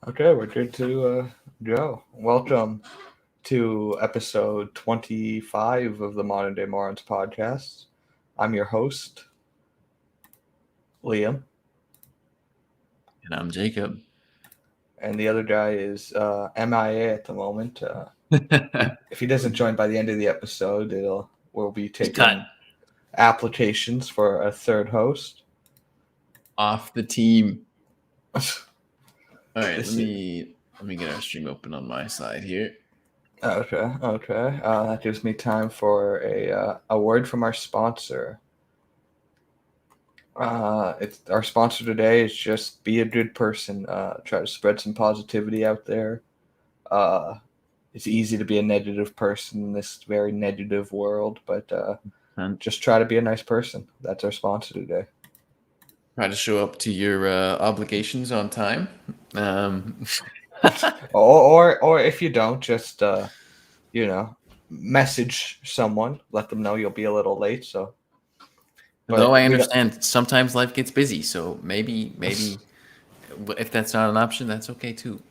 Okay, we're good to go. Welcome to episode 25 of the Modern Day Morons podcast. I'm your host, Liam, And I'm Jacob. and the other guy is MIA at the moment. If he doesn't join by the end of the episode, we'll be He's cut taking applications for a third host. off the team. All right, let This is, me get our stream open on my side here. okay. That gives me time for a word from our sponsor. It's our sponsor today is just be a good person. Try to spread some positivity out there. Uh, it's easy to be a negative person in this very negative world, but And just try to be a nice person. That's our sponsor today. try to show up to your obligations on time. Um, Or if you don't, just you know, message someone, let them know you'll be a little late. So, Though but I we don't. understand sometimes life gets busy, so maybe if that's not an option, that's okay too.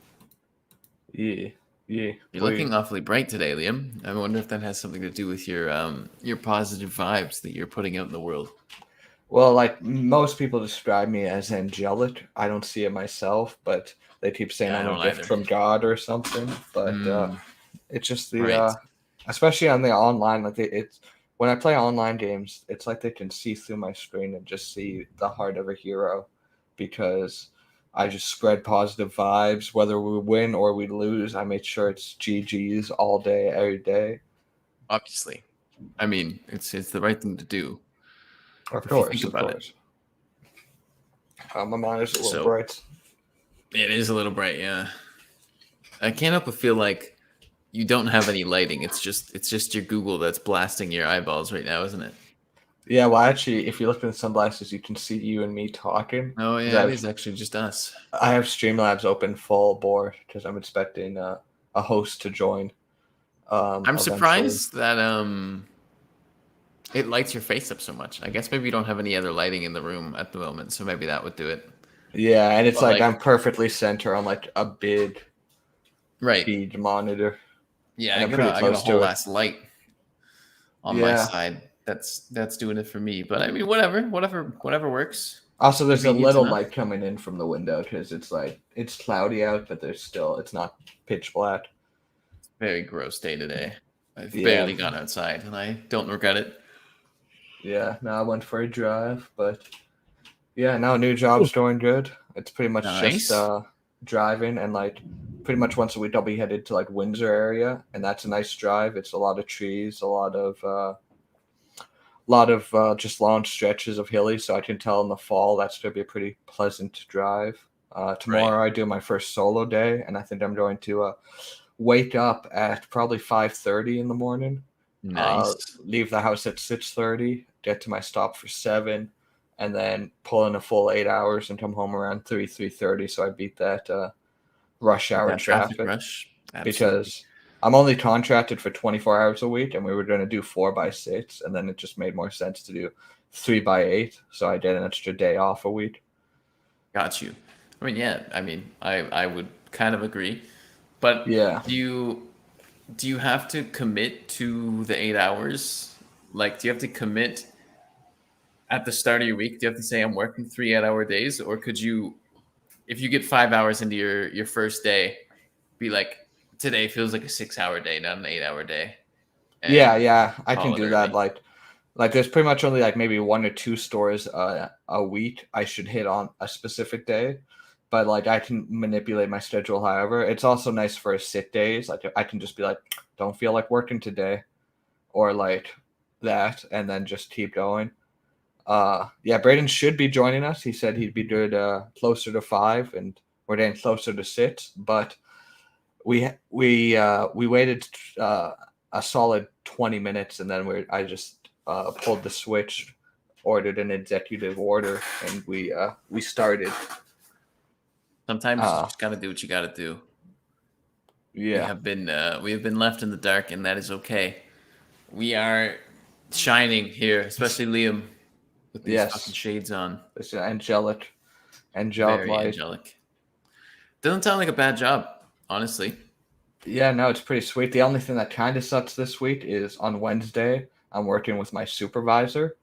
Yeah, yeah. You're We looking awfully bright today, Liam. I wonder if that has something to do with your positive vibes that you're putting out in the world. Well, like most people describe me as angelic. I don't see it myself, but they keep saying Yeah, I I'm a don't gift either. from God or something. But Mm, it's just right. especially on the online, it's when I play online games, it's like they can see through my screen and just see the heart of a hero because I just spread positive vibes. Whether we win or we lose, I make sure it's GGs all day, every day. Obviously, I mean it's the right thing to do Of if you think course, of about it. course. My mind is a little So bright. it is a little bright, yeah. I can't help but feel like you don't have any lighting. It's just your Google that's blasting your eyeballs right now, isn't it? Yeah, well, actually, if you look in the sunglasses, you can see you and me talking Oh because yeah, it is actually just us. I have Streamlabs open full bore because I'm expecting a host to join I'm eventually. surprised that it lights your face up so much. I guess maybe you don't have any other lighting in the room at the moment, so maybe that would do it. Yeah, and it's But like like, I'm perfectly center on like a big right. feed monitor, Yeah, and I'm pretty I got a close to whole it. ass light on my Yeah. side. That's doing it for me. But I mean whatever works. Also, there's a Convenience little enough. light coming in from the window because it's cloudy out, but it's not pitch black. Very gross day today. I've Yeah, barely gone outside and I don't regret it. yeah. No, I went for a drive, but yeah, now new job's going good. It's pretty much just Nice. driving and like pretty much once a week I'll be headed to like Windsor area, and that's a nice drive. It's a lot of trees, a lot of just long stretches of hilly, so I can tell in the fall that's going to be a pretty pleasant drive. Right. Tomorrow I do my first solo day, and I think I'm going to wake up at probably 5:30 in the morning. Uh, Nice. Leave the house at 6:30, get to my stop for 7, and then pull in a full 8 hours and come home around 3:30. So I beat that rush hour That traffic traffic rush. Absolutely. because I'm only contracted for 24 hours a week, and we were going to do 4 by 6, and then it just made more sense to do 3 by 8. So I did an extra day off a week. Got you. I mean, yeah, I mean, I would kind of agree. But Yeah, do you have to commit to the 8 hours? Like, do you have to commit at the start of your week? Do you have to say I'm working 3 8 hour days, or could you, if you get 5 hours into your first day, be like, today feels like a 6 hour day, not an 8 hour day, yeah, and yeah. I can call it do that. early? Like there's pretty much only like maybe one or two stores a week I should hit on a specific day, but like I can manipulate my schedule however. It's also nice for sit days. Like I can just be like, don't feel like working today, or like that, and then just keep going. Yeah, Braden should be joining us. He said he'd be good closer to 5, and we're getting closer to 6. But we waited a solid 20 minutes, and then I just pulled the switch, ordered an executive order, and we started. Sometimes you Uh, just got to do what you got to do. yeah, We have been left in the dark, and that is okay. We are shining here, especially Liam with these fucking yes, shades on. it's an angelic Very light. angelic. Doesn't sound like a bad job, honestly. Yeah, no, it's pretty sweet. The only thing that kind of sucks this week is on Wednesday, I'm working with my supervisor.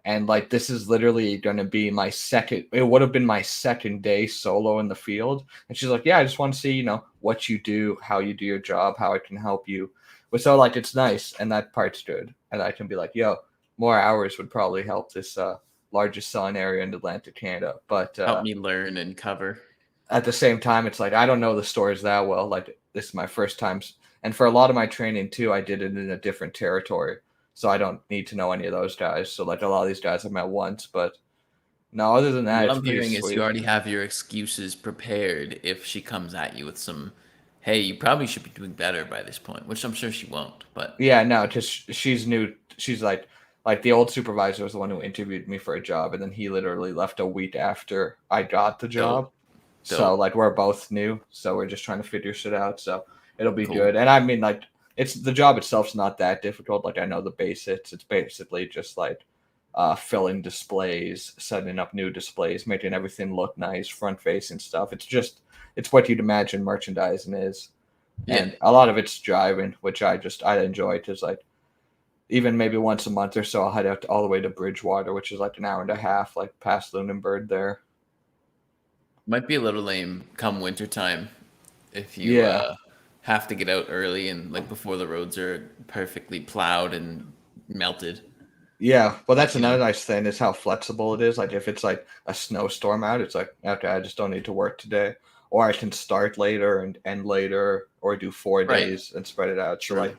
And like this is literally going to be my second, it would have been my second day solo in the field. And she's like, yeah, I just want to see, what you do, how you do your job, how I can help you. But so like it's nice, and that part's good. And I can be like, yo, more hours would probably help this largest selling area in Atlantic, Canada. But Help me learn and cover. at the same time, it's like I don't know the stores that well. Like this is my first time, and for a lot of my training too, I did it in a different territory, so I don't need to know any of those guys. So like a lot of these guys I've met once, but no, other than that, What it's I'm pretty hearing is you sweet. already have your excuses prepared if she comes at you with some, hey, you probably should be doing better by this point, which I'm sure she won't. But Yeah, no, because she's new. She's like the old supervisor was the one who interviewed me for a job, and then he literally left a week after I got the dope, job. So dope, like we're both new, so we're just trying to figure shit out. So it'll be cool. good. And I mean, like it's the job itself's not that difficult. Like I know the basics. It's basically just like filling displays, setting up new displays, making everything look nice, front facing stuff. It's what you'd imagine merchandising is, Yeah, and a lot of it's driving, which I enjoy because like even maybe once a month or so I'll head out all the way to Bridgewater, which is like an hour and a half, like past Lunenburg there. might be a little lame come wintertime if you Yeah. have to get out early and like before the roads are perfectly plowed and melted. Yeah, well, that's But another nice thing is how flexible it is. Like if it's like a snowstorm out, it's like okay, I just don't need to work today, or I can start later and end later, or do four right, days and spread it out. true.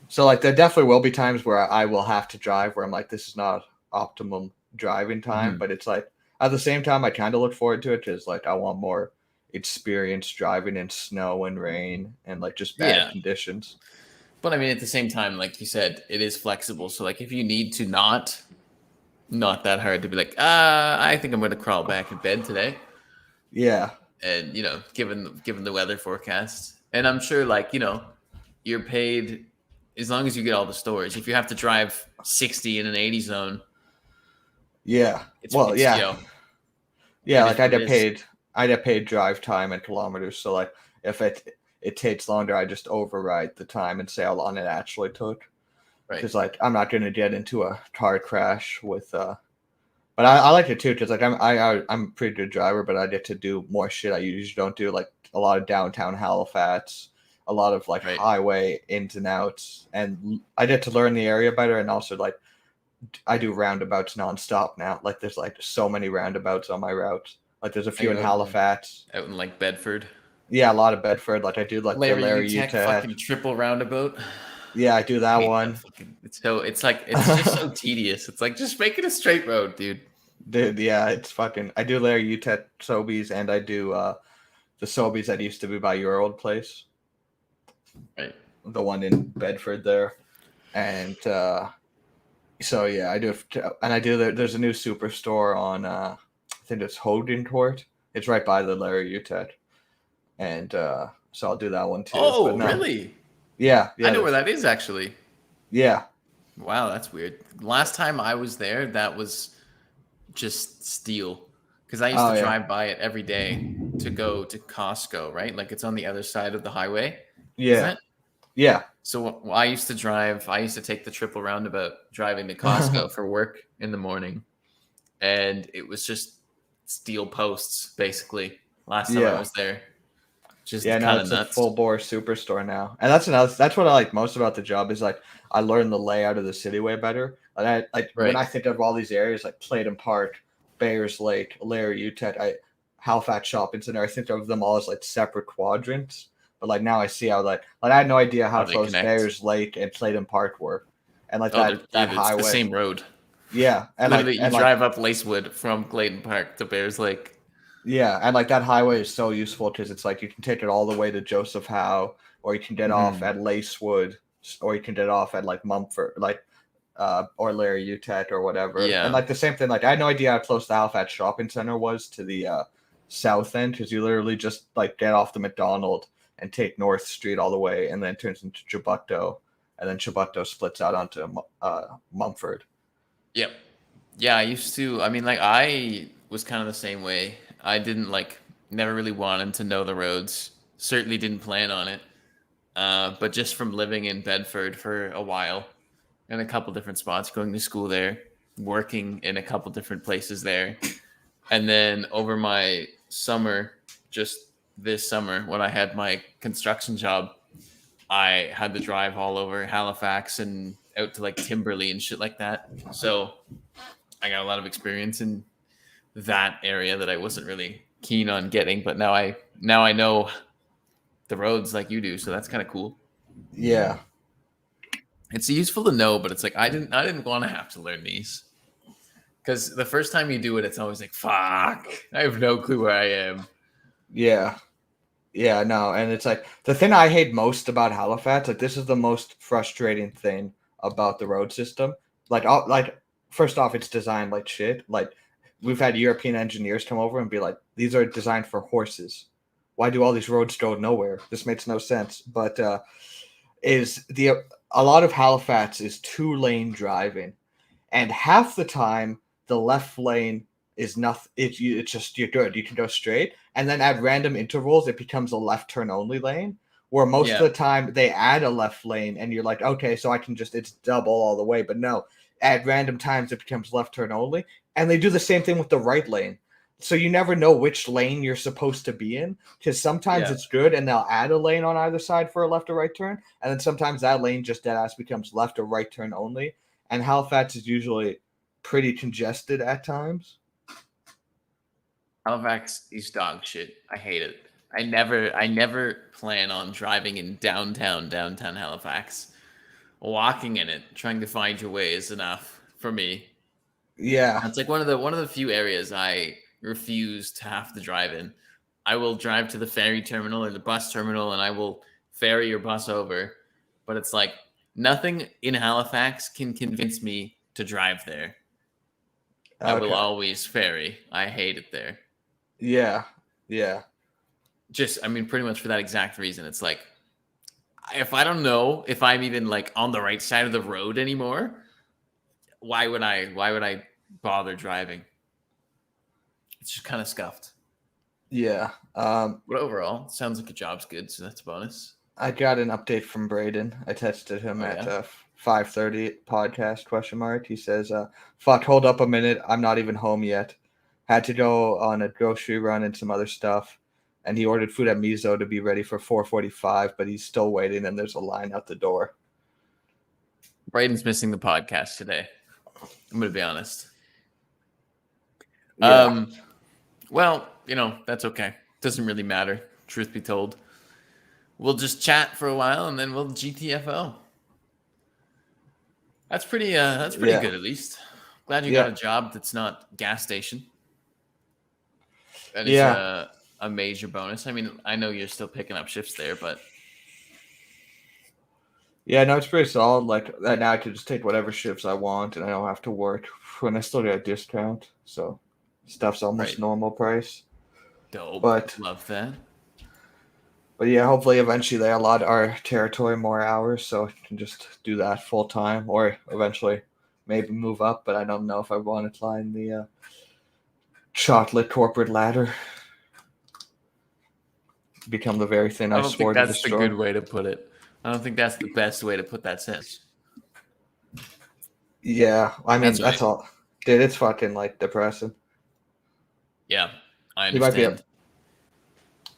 So like there definitely will be times where I will have to drive where I'm like this is not optimum driving time, Hmm. but it's like at the same time I kind of look forward to it because like I want more experience driving in snow and rain and like just bad Yeah, conditions. but I mean at the same time, like you said, it is flexible. So like if you need to not that hard to be like, I think I'm going to crawl back in bed today. Yeah, And given the weather forecast, and I'm sure like you're paid as long as you get all the stores. If you have to drive 60 in an 80 zone, yeah. it's Well, it's yeah. Yeah, it is like what it is. I get paid drive time and kilometers. So like if it takes longer, I just override the time and say how long it actually took. Right. Because like I'm not gonna get into a car crash with but I like it too because like I'm a pretty good driver, but I get to do more shit I usually don't do, like a lot of downtown Halifax, a lot of like Right. highway ins and outs, and I get to learn the area better, and also like I do roundabouts nonstop now. Like there's like so many roundabouts on my route. Like there's a Are few you in Halifax. out in like Bedford? Yeah, a lot of Bedford. Like I do like the Larry Larry Utech Utah. fucking triple roundabout. Yeah, I do I that hate that one. fucking. It's just so tedious. It's like just make it a straight road, dude. Dude, yeah, it's fucking. I do Larry Utah Sobeys, and I do the Sobeys that used to be by your old place, Right. the one in Bedford there, and so yeah, I do. And I do. There's a new superstore on. I think it's Hogan Court. It's right by the Larry Utah, and so I'll do that one too. But Oh, no, really? yeah, I yeah, know where that is actually. yeah. Wow, that's weird. Last time I was there, that was just steel because I used to Oh yeah, drive by it every day to go to Costco, right? Like it's on the other side of the highway, isn't yeah, it? yeah. So I used to take the triple roundabout driving to Costco for work in the morning, and it was just steel posts basically. Last time I Yeah. was there, Yeah, just no, kind of it's a nuts. full bore superstore now, and that's what I like most about the job is like I learned the layout of the city way better. And I like when Right. I think of all these areas like Clayton Park, Bayers Lake, Larry Utah, Halifax Shopping Center, I think of them all as like separate quadrants. But like now I see how like I had no idea how How they close connect. Bayers Lake and Clayton Park were, and like Oh, that it's the highway, same road. yeah, Literally, you drive up Lacewood from Clayton Park to Bears Lake. yeah, and like that highway is so useful because it's like you can take it all the way to Joseph Howe, or you can get off Hmm. at Lacewood, or you can get off at like Mumford, like or Larry Utah or whatever. And Yeah. like the same thing, like I had no idea how close the Halifax Shopping Center was to the south end because you literally just like get off the McDonald and take North Street all the way, and then it turns into Chubutto, and then Chubutto splits out onto Mumford. Yep. Yeah, I used to. I mean, like, I was kind of the same way. I didn't like Never really wanted to know the roads. Certainly didn't plan on it. But just from living in Bedford for a while, in a couple different spots, going to school there, working in a couple different places there, and then over my summer, just this summer when I had my construction job, I had to drive all over Halifax and out to like Timberley and shit like that. So I got a lot of experience in that area that I wasn't really keen on getting, but now I know the roads like you do, so that's kind of cool. Yeah. It's useful to know, but it's like I didn't want to have to learn these because the first time you do it, it's always like fuck, I have no clue where I am. Yeah. Yeah, no, and it's like the thing I hate most about Halifax, like this is the most frustrating thing about the road system. Like first off, it's designed like shit. Like we've had European engineers come over and be like, these are designed for horses. Why do all these roads go nowhere? This makes no sense. But is the a lot of Halifax is 2-lane driving, and half the time the left lane is nothing. It's just you're good. You can go straight, and then at random intervals it becomes a left turn only lane. Where most of Yeah, the time they add a left lane, and you're like, okay, so I can just it's double all the way. But no, at random times it becomes left turn only, and they do the same thing with the right lane. So you never know which lane you're supposed to be in because sometimes yeah. it's good and they'll add a lane on either side for a left or right turn, and then sometimes that lane just dead ass becomes left or right turn only. And Halifax is usually pretty congested at times. Halifax is dog shit. I hate it. I never plan on driving in downtown Halifax. Walking in it, trying to find your way is enough for me. Yeah. It's like one of the few areas I refuse to have to drive in. I will drive to the ferry terminal or the bus terminal and I will ferry your bus over. But it's like nothing in Halifax can convince me to drive there. I will Okay. always ferry. I hate it there. Yeah. Yeah. Just I mean pretty much for that exact reason. It's like if I don't know if I'm even like on the right side of the road anymore, why would I bother driving? It's just kind of scuffed. Yeah. But overall, sounds like your job's good, so that's a bonus. I got an update from Braden. I texted him Oh at yeah. 5:30 podcast question mark. He says, "Fuck, hold up a minute. I'm not even home yet. Had to go on a grocery run and some other stuff." And he ordered food at Mizo to be ready for 4:45, but he's still waiting, and there's a line out the door. Braden's missing the podcast today. I'm gonna be honest. Yeah. Um, well, that's okay. Doesn't really matter. Truth be told, we'll just chat for a while and then we'll GTFO. That's pretty Yeah. good at least. Glad you got Yeah. a job that's not gas station. That is Yeah. a major bonus. I mean, I know you're still picking up shifts there, but Yeah, no, it's pretty solid. Like right now, I can just take whatever shifts I want, and I don't have to work. And I still get a discount, so stuff's almost right. normal price. Dope. But Love that. yeah, hopefully eventually they allot our territory more hours, so I can just do that full time, or eventually maybe move up. But I don't know if I want to climb the chocolate corporate ladder, become the very thing I I don't think swore to that's the destroy. good way to put it. I don't think that's the best way to put that sentence. Yeah, I mean That's all that's right. all, dude. It's fucking like depressing. Yeah, I He might be a understand.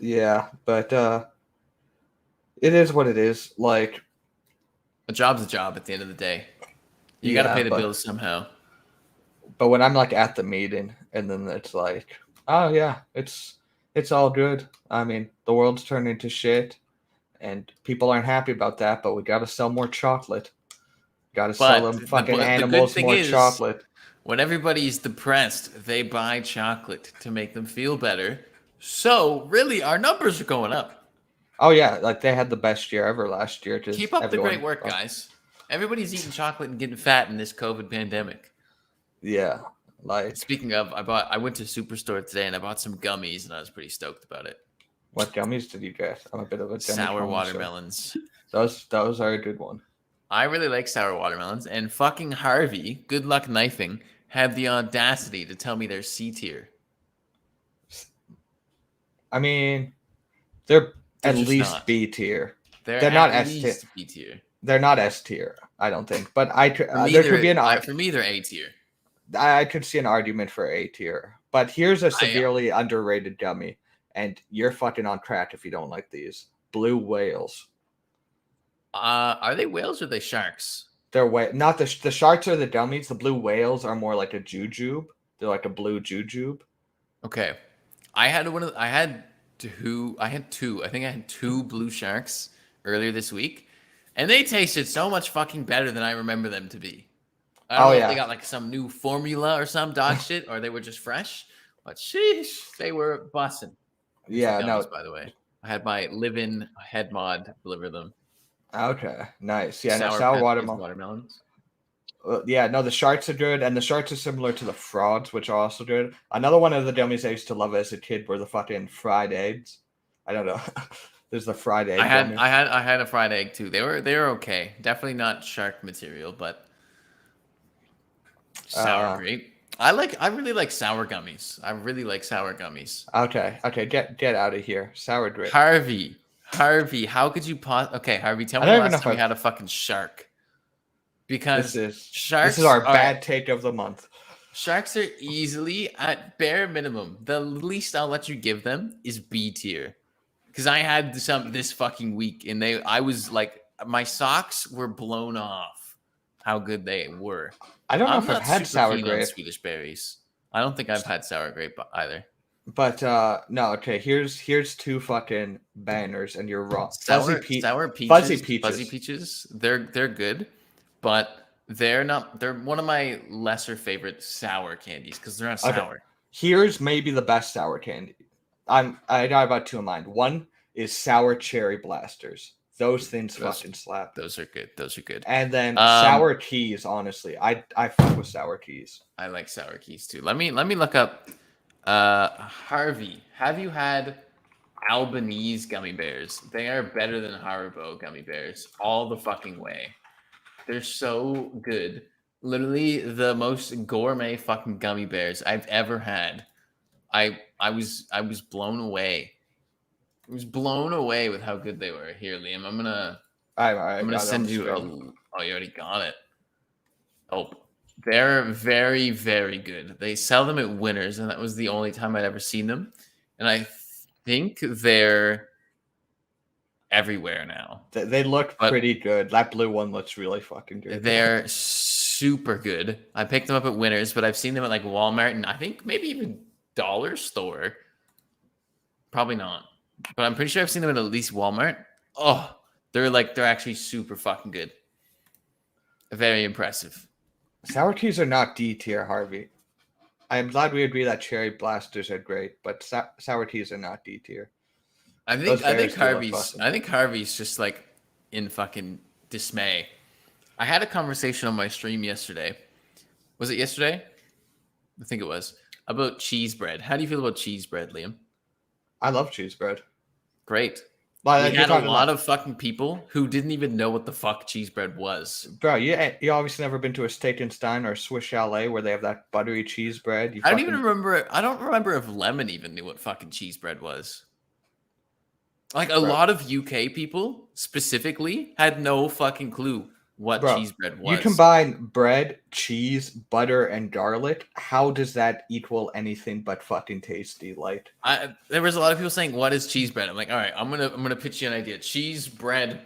yeah, but it is what it is. Like A job's a job at the end of the day. You got to yeah, pay the bills somehow. but when I'm like at the meeting and then it's like, oh yeah, it's all good. I mean, the world's turned into shit and people aren't happy about that, but we got to sell more chocolate. Got to sell But them fucking the good animals thing more is, chocolate. when everybody's depressed, they buy chocolate to make them feel better. So really, our numbers are going up. Oh yeah, like they had the best year ever last year Keep because up the great everyone. work, guys. Everybody's eating chocolate and getting fat in this COVID pandemic. Yeah, like Speaking of, I went to Superstore today and I bought some gummies and I was pretty stoked about it. what gummies did you get? I'm a bit of a gummy Sour connoisseur. watermelons. Those are a good one. I really like sour watermelons, and fucking Harvey, good luck knifing, had the audacity to tell me they're C tier. I mean, they're They're at just least not. B tier. They're They're not at S tier. least B tier. They're not S tier, I don't think. But For me, there could be for me they're A tier. I could see an argument for A tier. But here's a I severely underrated gummy, and you're fucking on track if you don't like these. Blue whales. Are they whales or are they sharks? They're not the sharks are the dummies. The blue whales are more like a jujube. They're like a blue jujube. Okay. I had I had two. I think I had two blue sharks earlier this week, and they tasted so much fucking better than I remember them to be. I don't Oh know if they yeah, got like some new formula or some dog shit, or they were just fresh. But sheesh, they were bussin'. Here's the yeah. gummies, No, by the way. I had my live-in head mod deliver them. okay, nice. Yeah, no Sour sour Patch Kids watermelon. watermelons. Yeah, no, the sharks are good, and the sharks are similar to the frogs, which are also good. Another one of the dummies I used to love as a kid were the fucking fried eggs. I don't know. There's the fried egg gummy. I had a fried egg too. They were okay. Definitely not shark material, but sour grape. I really like sour gummies. I really like sour gummies. Okay, get out of here. Sour grape. Harvey, how could you okay, Harvey, tell I me the don't even know last if time you I. had a fucking shark. Because This is our bad take of the month. sharks are easily at bare minimum. The least I'll let you give them is B tier. Because I had some this fucking week, and I was like, my socks were blown off how good they were. I don't know I'm if I've not had super sour keen on grape, Swedish berries. I don't think I've had sour grape either. but no. Okay, here's two fucking bangers, and you're wrong. Sour Fuzzy peaches, fuzzy peaches. peaches. They're good, but they're not. They're one of my lesser favorite sour candies because they're not Okay, sour. here's maybe the best sour candy. I got about two in mind. One is sour cherry blasters. Those things Those fucking slap. those are good. Those are good. And then Um, sour keys. Honestly, I fuck with sour keys. I like sour keys too. Let me look up. Harvey, have you had Albanese gummy bears? They are better than Haribo gummy bears all the fucking way. They're so good. Literally the most gourmet fucking gummy bears I've ever had. I was blown away. I was blown away with how good they were. Here, Liam, I I'm gonna got it on send the you a. screen. Oh, you already got it. Oh, they're very, very good. They sell them at Winners, and that was the only time I'd ever seen them. And I think they're everywhere now. They look But pretty good. That blue one looks really fucking good. they're super good. I picked them up at Winners, but I've seen them at like Walmart and I think maybe even Dollar Store. Probably not, but I'm pretty sure I've seen them at least Walmart. Oh, they're actually super fucking good. Very impressive. Sour keys are not D tier, Harvey. I'm glad we agree that cherry blasters are great, but sour keys are not D tier. I Those think berries do look bussin'. I think Harvey's just like in fucking dismay. I had a conversation on my stream yesterday. Was it yesterday? I think it was about cheese bread. How do you feel about cheese bread, Liam? I love cheese bread. Great. Like, We you're had a talking lot about, of fucking people who didn't even know what the fuck cheese bread was. bro. You obviously never been to a Steak and Stein or a Swiss Chalet where they have that buttery cheese bread. I don't even remember. I don't remember if Lemon even knew what fucking cheese bread was. Like a lot of UK people specifically had no fucking clue what cheese bread was. You combine bread, cheese, butter, and garlic. How does that equal anything but fucking tasty? Like, there was a lot of people saying, "What is cheese bread?" I'm like, "All right, I'm gonna pitch you an idea. Cheese bread.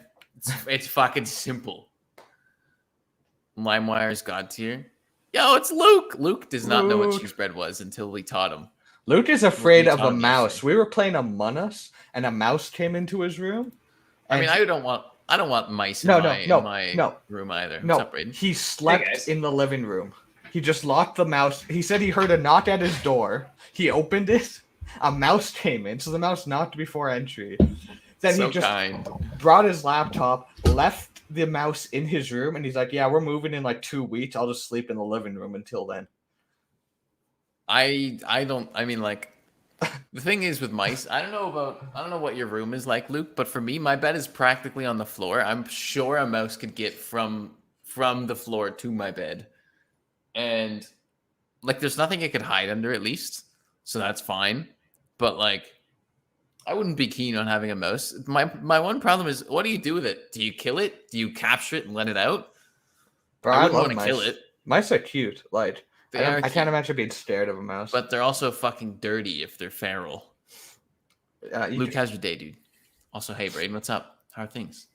It's fucking simple." LimeWire's God tier. Yo, it's Luke. Luke does not know what cheese bread was until we taught him. Luke is afraid of a mouse. We were playing Among Us, and a mouse came into his room. I mean, I don't want mice in my room either. No, what's up, Brayden? he slept in the living room. He just locked the mouse. He said he heard a knock at his door. He opened it. A mouse came in, so the mouse knocked before entry. Then he just brought his laptop, left the mouse in his room, and he's like, "Yeah, we're moving in like 2 weeks. I'll just sleep in the living room until then." I mean, like, the thing is with mice, I don't know what your room is like, Luke, but for me, my bed is practically on the floor. I'm sure a mouse could get from the floor to my bed. And like there's nothing it could hide under at least. So that's fine. But like I wouldn't be keen on having a mouse. My one problem is, what do you do with it? Do you kill it? Do you capture it and let it out? Bro, I I wouldn't love want to kill mice. it. Mice are cute. Like They are I can't cute, imagine being scared of a mouse. but they're also fucking dirty if they're feral. You Luke, can, how's your day, dude? Also, hey, Braden, what's up? How are things?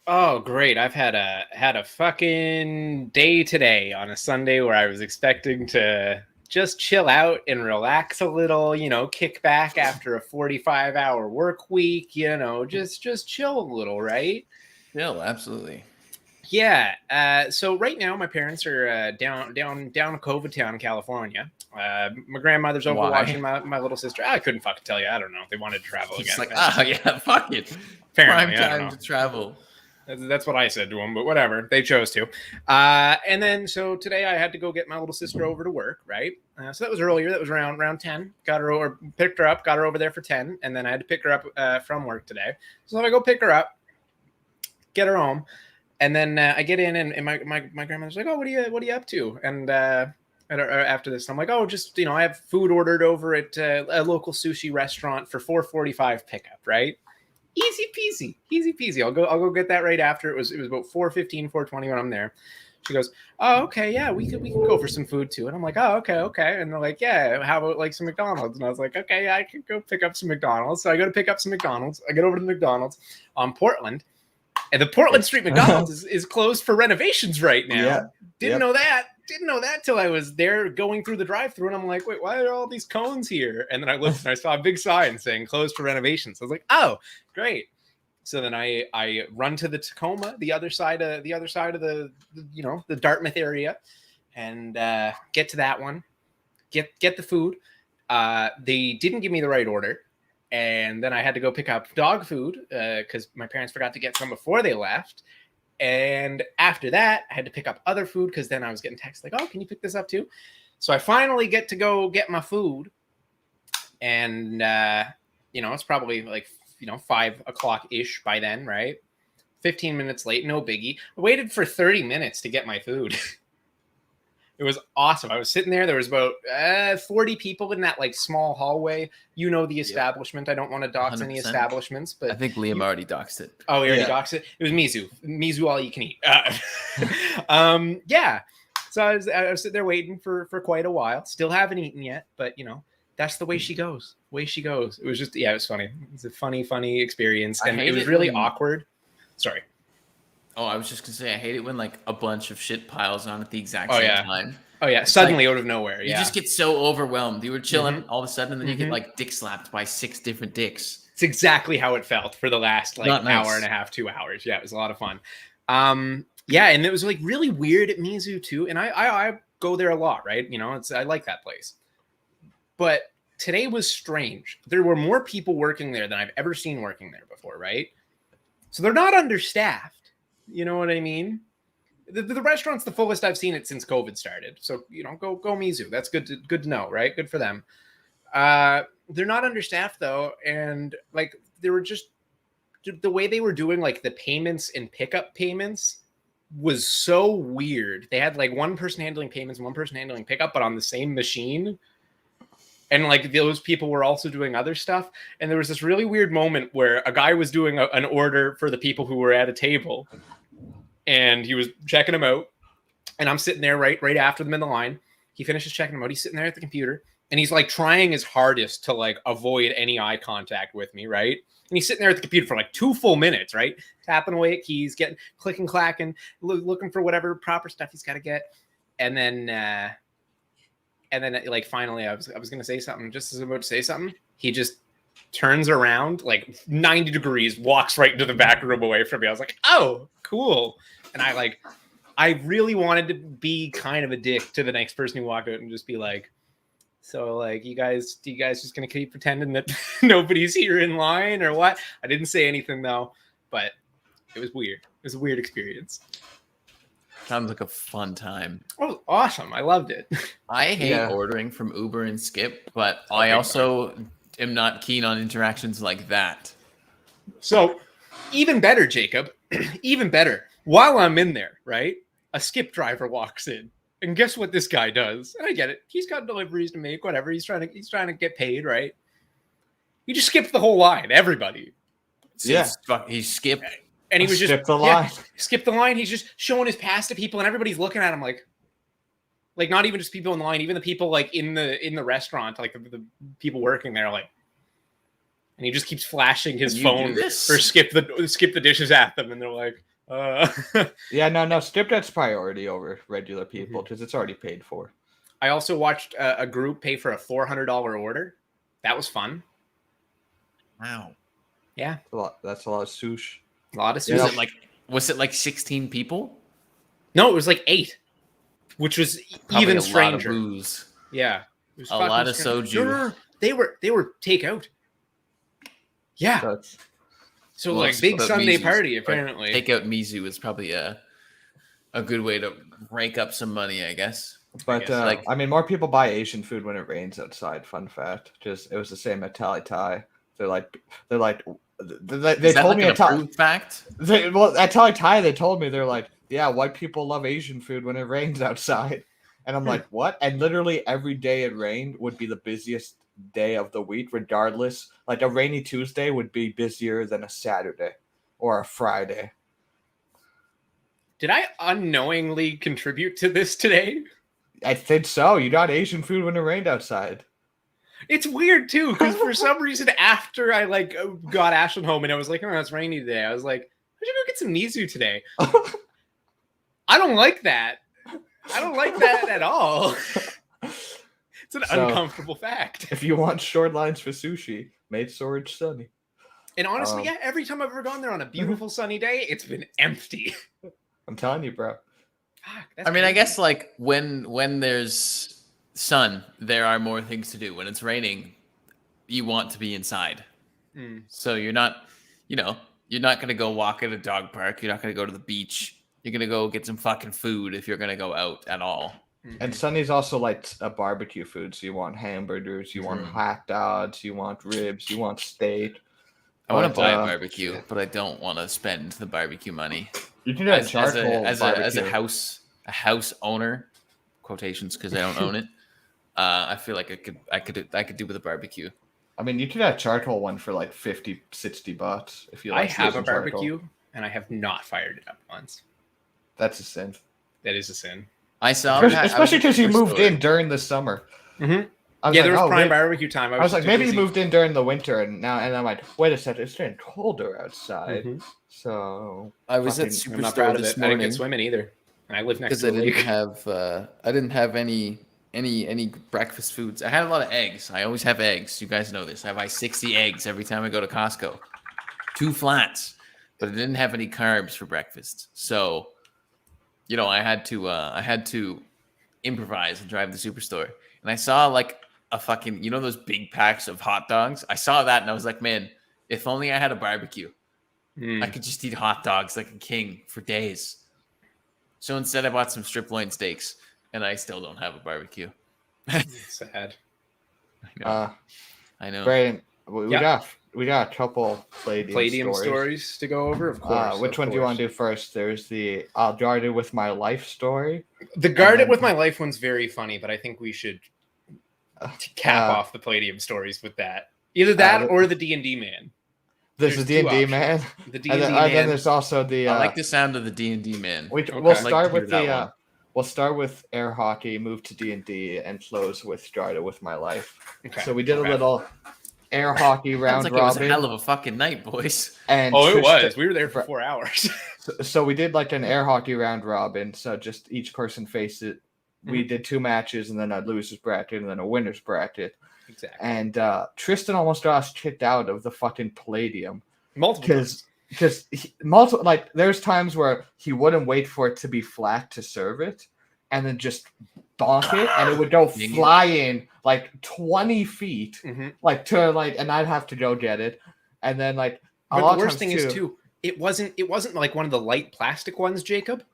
Oh, great. I've had a fucking day today on a Sunday where I was expecting to just chill out and relax a little, kick back after a 45-hour work week, just chill a little, right? No, absolutely. Yeah. So right now my parents are down COVID town, California. My grandmother's over Why? watching my little sister. I couldn't fucking tell you. I don't know. They wanted to travel again. It's like, yeah, fuck it. Apparently, Prime I don't time know. to travel. That's what I said to them, but whatever. They chose to. And then, so today I had to go get my little sister over to work, right? So that was earlier. That was around 10. Got her over, picked her up, got her over there for 10. And then I had to pick her up from work today. So I go pick her up, get her home. And then I get in and my grandmother's like, oh, what are you up to? And after this, I'm like, oh, just, I have food ordered over at a local sushi restaurant for $4.45 pickup, right? Easy peasy. I'll go get that right after. It was about 4:15, 4:20 when I'm there. She goes, oh, okay, yeah, we can go for some food too. And I'm like, oh, okay. And they're like, yeah, how about like some McDonald's? And I was like, okay, yeah, I could go pick up some McDonald's. So I go to pick up some McDonald's. I get over to the McDonald's on Portland, and the Portland Street McDonald's is closed for renovations right now. Yeah. Didn't know that till I was there going through the drive-thru, and I'm like, wait, why are all these cones here? And then I looked and I saw a big sign saying closed for renovations. I was like, oh, great. So then I run to the Tacoma, the other side of the the Dartmouth area, and get to that one, get the food. They didn't give me the right order, and then I had to go pick up dog food because my parents forgot to get some before they left. And after that, I had to pick up other food because then I was getting texts like, oh, can you pick this up too? So I finally get to go get my food. And, it's probably like, 5 o'clock-ish by then, right? 15 minutes late, no biggie. I waited for 30 minutes to get my food. It was awesome. I was sitting there. There was about 40 people in that like small hallway. You know the establishment. I don't want to dox 100%. Any establishments, but I think Liam already doxed it. Oh, we already doxed it? It was Mizu all you can eat. Yeah. So I was sitting there waiting for quite a while. Still haven't eaten yet, but that's the way she goes. It was just, it was funny. It's a funny experience. And it was really awkward. Sorry. Oh, I was just gonna say, I hate it when like a bunch of shit piles on at the exact same time. Oh yeah, suddenly out of nowhere. You just get so overwhelmed. You were chilling all of a sudden, and then you get Mhm. like dick slapped by 6 different dicks. It's exactly how it felt for the last like hour and a half, 2 hours. Yeah, it was a lot of fun. Yeah, and it was like really weird at Mizu too. And I go there a lot, right? I like that place. But today was strange. There were more people working there than I've ever seen working there before, right? So they're not understaffed. You know what I mean? The restaurant's the fullest I've seen it since COVID started. So, go Mizu. That's good to know, right? Good for them. They're not understaffed though. And like, they were just, the way they were doing like the payments and pickup payments was so weird. They had like one person handling payments and one person handling pickup, but on the same machine. And like those people were also doing other stuff. And there was this really weird moment where a guy was doing an order for the people who were at a table. And he was checking them out. And I'm sitting there right after them in the line. He finishes checking them out. He's sitting there at the computer. And he's like trying his hardest to like avoid any eye contact with me, right? And he's sitting there at the computer for like 2 full minutes, right? Tapping away at keys, getting clicking, clacking, looking for whatever proper stuff he's got to get. And then like finally I was going to say something. Just as I'm about to say something, he just turns around like 90 degrees, walks right into the back room away from me. I was like, oh, cool. And I really wanted to be kind of a dick to the next person who walked out and just be like, so like, you guys just going to keep pretending that nobody's here in line or what? I didn't say anything though, but it was weird. It was a weird experience. Sounds like a fun time. Oh, awesome. I loved it. I hate ordering from Uber and Skip, but I also am not keen on interactions like that. So even better, Jacob, even better. While I'm in there, right, a Skip driver walks in, and guess what this guy does? And I get it. He's got deliveries to make, whatever. He's trying to get paid, right? He just skipped the whole line. Everybody. He skipped. And he was just skip the line. Skip the line. He's just showing his pass to people, and everybody's looking at him like not even just people in the line, even the people like in the restaurant, like the people working there, like. And he just keeps flashing his phone or skip the dishes at them, and they're like, Yeah, no, skip that's priority over regular people because it's already paid for. I also watched a group pay for a $400 order. That was fun. Wow. Yeah. That's a lot of sushi. A lot of sushi. Yeah. Was it like 16 people? No, it was like 8, which was probably even stranger. A lot of booze. Yeah. It was a lot of soju. No. They were takeout. Yeah. So like big Sunday party apparently. Takeout mizu is probably a good way to rake up some money, I guess. But I mean, more people buy Asian food when it rains outside. Fun fact. Just it was the same at Thai Thai. They told me a fact. At Thai Thai they told me they're like, yeah, white people love Asian food when it rains outside, and I'm like, what? And literally every day it rained would be the busiest day of the week, regardless. Like a rainy Tuesday would be busier than a Saturday or a Friday. Did I unknowingly contribute to this today? I think so. You got Asian food when it rained outside. It's weird too, because for some reason after I like got Ashlyn home and I was like, oh, it's rainy today, I was like, I should go get some Nizu today. I don't like that. I don't like that at all. It's an uncomfortable fact. If you want short lines for sushi, made storage sunny. And honestly, yeah, every time I've ever gone there on a beautiful sunny day, it's been empty. I'm telling you, bro. I mean, I guess like when there's sun, there are more things to do. When it's raining, you want to be inside. So you're not going to go walk at a dog park. You're not going to go to the beach. You're going to go get some fucking food if you're going to go out at all. And Sunny's also like a barbecue food. So you want hamburgers, you want hot dogs, you want ribs, you want steak. I want to buy a barbecue, but I don't want to spend the barbecue money. You can have charcoal as a house owner, quotations because I don't own it. I feel like I could do with a barbecue. I mean, you could have charcoal one for like $50-$60 if you like. I have a barbecue and I have not fired it up once. That's a sin. That is a sin. I saw, especially because you moved in during the summer. Mm-hmm. Yeah, there was prime barbecue time. I was like, maybe you moved in during the winter, and I'm like, wait a second, it's getting colder outside. So I was at Superstore I'm not proud of this it. morning. I didn't get swimming either, and I live next to the lake. I didn't have any breakfast foods. I had a lot of eggs. I always have eggs. You guys know this. I buy 60 eggs every time I go to Costco. 2 flats, but I didn't have any carbs for breakfast. So, I had to improvise and drive to Superstore. And I saw like a fucking, those big packs of hot dogs. I saw that and I was like, man, if only I had a barbecue. I could just eat hot dogs like a king for days. So instead I bought some strip loin steaks and I still don't have a barbecue. Sad. I know. Brayden, we got a couple Palladium stories to go over, of course. Which one do you want to do first? There's the I'll guard it with my life story. The guard it with my life one's very funny, but I think we should cap off the Palladium stories with that. Either that or the D&D man. There's the D&D man. The D&D man. And then there's also the. I like the sound of the D&D man. We'll start with the. We'll start with air hockey, move to D&D, and close with Strida with my life. Okay. So we did a little air hockey round robin. It was a hell of a fucking night, boys. And it was. We were there for 4 hours. so we did like an air hockey round robin. So just each person faced it. We did 2 matches, and then a loser's bracket, and then a winner's bracket. Exactly. And Tristan almost got us kicked out of the fucking Palladium. Multiple times. Because there's times where he wouldn't wait for it to be flat to serve it, and then just bonk it, and it would go flying like 20 feet, and I'd have to go get it, and then but the worst thing is too, it wasn't like one of the light plastic ones, Jacob.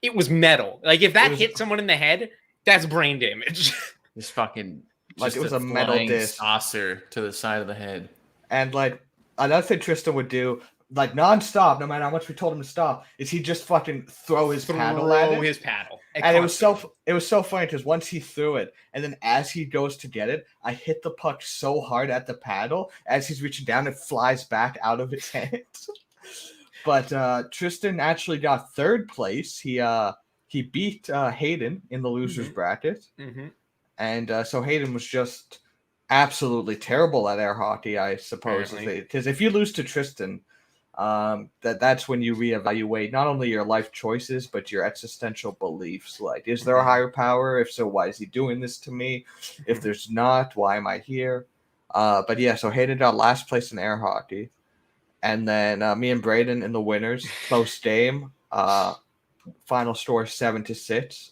It was metal. Like if that hit someone in the head, that's brain damage. This fucking it was a metal disc saucer to the side of the head, and another thing Tristan would do. like nonstop, no matter how much we told him to stop, is he just fucking throw his paddle at it. His paddle. And it was so funny because once he threw it, and then as he goes to get it, I hit the puck so hard at the paddle as he's reaching down, it flies back out of his hands. But Tristan actually got third place. He beat Hayden in the losers bracket, and so Hayden was just absolutely terrible at air hockey, I suppose, because if you lose to Tristan, that's when you reevaluate not only your life choices but your existential beliefs. Like, is there a higher power? If so, why is he doing this to me? If there's not, why am I here? But yeah, so Hayden got last place in air hockey, and then me and Braden in the winners, close game. Final score 7-6.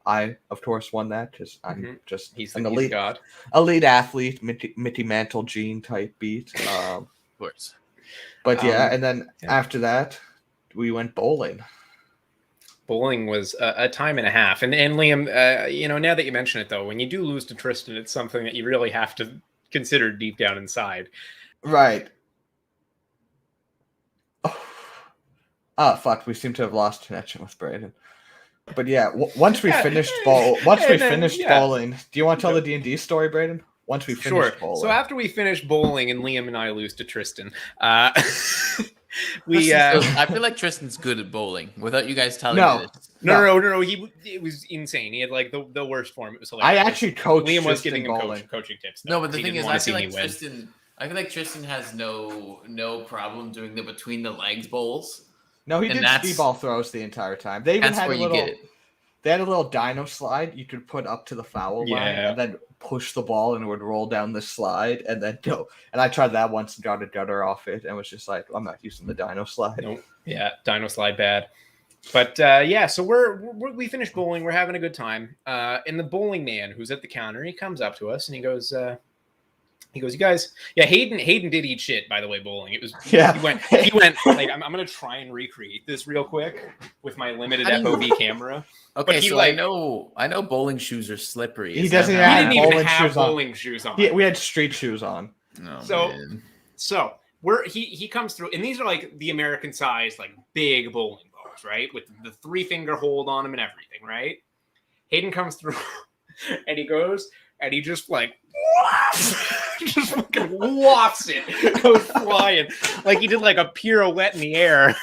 I, of course, won that because I'm just an elite athlete, Mickey Mantle gene type beat. Of course. But yeah, and then after that, we went bowling. Bowling was a time and a half. And Liam, now that you mention it, though, when you do lose to Tristan, it's something that you really have to consider deep down inside. Right. Oh, fuck. We seem to have lost connection with Braden. But yeah, once we finished bowling, do you want to tell the D&D story, Braden? Once we finished bowling. So after we finished bowling and Liam and I lose to Tristan, I feel like Tristan's good at bowling without you guys telling me this. No. It was insane. He had like the worst form. It was hilarious. I actually coached Liam was Tristan giving him bowling. coaching tips. No, but the thing is, I feel like Tristan has no problem doing the between the legs bowls. No, he did speedball throws the entire time. They even had They had a little dino slide you could put up to the foul line and then push the ball and it would roll down the slide and then go. And I tried that once and got a gutter off it and was just like, I'm not using the dino slide. Nope. Yeah, dino slide bad. But so we finished bowling. We're having a good time. And the bowling man who's at the counter, he comes up to us and he goes, you guys, Hayden did eat shit, by the way, bowling. It was, he went like, I'm going to try and recreate this real quick with my limited FOV camera. Okay, so I know bowling shoes are slippery. He didn't even have bowling shoes on. We had street shoes on. So he comes through, and these are like the American size, like big bowling balls, right? With the 3-finger hold on them and everything, right? Hayden comes through and he goes and he just like just fucking wafts it, goes flying like he did like a pirouette in the air.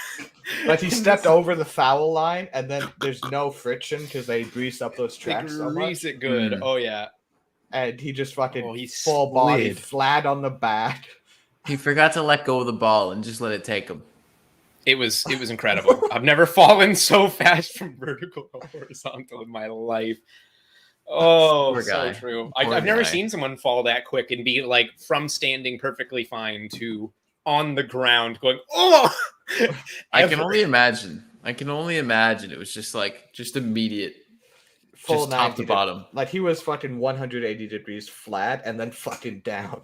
Like he stepped over the foul line, and then there's no friction because they grease up those tracks so much. Grease it good. Oh yeah. And he just fucking full body flat on the back. He forgot to let go of the ball and just let it take him. It was incredible. I've never fallen so fast from vertical to horizontal in my life. Oh, poor guy. So true. I've never seen someone fall that quick and be like from standing perfectly fine to on the ground going, oh! I can only imagine. It was just immediate. Full just top to bottom. Like he was fucking 180 degrees flat and then fucking down.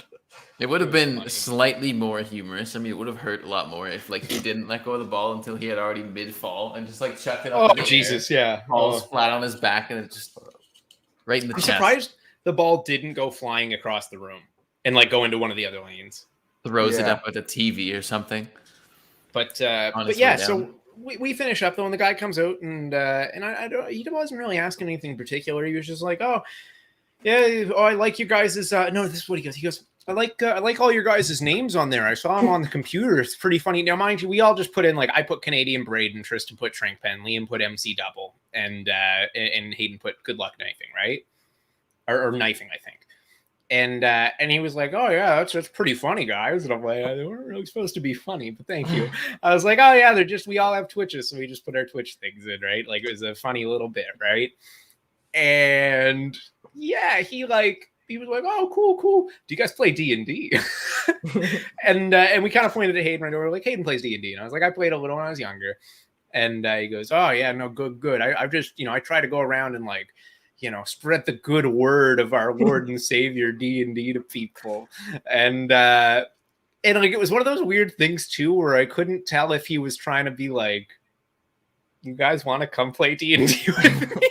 It would have been slightly more humorous. I mean, it would have hurt a lot more if like he didn't let go of the ball until he had already mid-fall and just like chuck it up. Oh, Jesus, yeah. Falls flat on his back and it just right in the chest. I'm surprised the ball didn't go flying across the room and like go into one of the other lanes. Throws it up at the TV or something. But yeah, so we finish up though, and the guy comes out and he wasn't really asking anything in particular. He was just like, I like you guys' no, this is what he goes. He goes, I like all your guys' names on there. I saw them on the computer. It's pretty funny. Now, mind you, we all just put in like I put Canadian Braden, Tristan put Shrink Pen, Liam put MC Double, and Hayden put Good Luck Knifing, right? Or Knifing, I think. And he was like, oh yeah, that's pretty funny, guys. And I'm like, they weren't really supposed to be funny, but thank you. I was like, oh yeah, we all have Twitches, so we just put our Twitch things in, right? Like it was a funny little bit, right? And yeah, he was like, oh, cool. Do you guys play D&D? and we kind of pointed at Hayden right over, like Hayden plays D&D, and I was like, I played a little when I was younger. And he goes, oh yeah, no, good. I've just, I try to go around and like, spread the good word of our Lord and Savior D&D to people. And like it was one of those weird things too, where I couldn't tell if he was trying to be like, you guys want to come play D&D with me?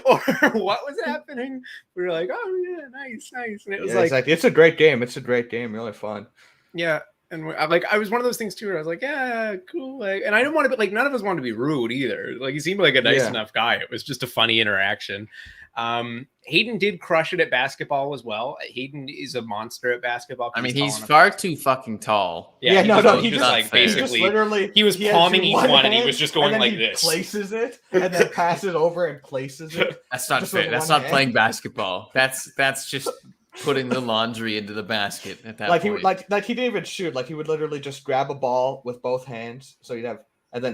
Or what was happening? We were like, oh yeah, nice. And it was like it's a great game. Really fun. Yeah. And I was one of those things too, where I was like, yeah, cool. And I didn't want to be like, none of us wanted to be rude either. Like, he seemed like a nice enough guy. It was just a funny interaction. Hayden did crush it at basketball as well. Hayden is a monster at basketball. I mean, he's far too fucking tall. Yeah, he just like basically, he was palming each one. He was just going like this. Places it and then passes over and places it. That's not fair. That's not playing basketball. That's just putting the laundry into the basket at that point. He didn't even shoot. Like, he would literally just grab a ball with both hands. So you'd have and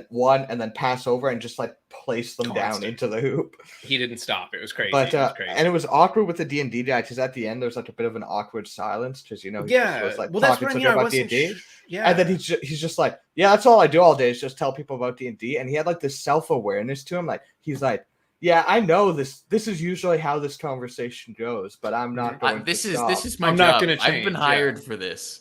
then pass over and just like place them down into the hoop. He didn't stop. It was crazy. But and it was awkward with the D&D guy because at the end there's like a bit of an awkward silence because he was like talking about D&D. And then he's just like, yeah, that's all I do all day is just tell people about D&D. And he had like this self-awareness to him. Like, he's like, yeah, I know this is usually how this conversation goes, but I'm not going this to is my I'm job. not going to change. I've been hired for this.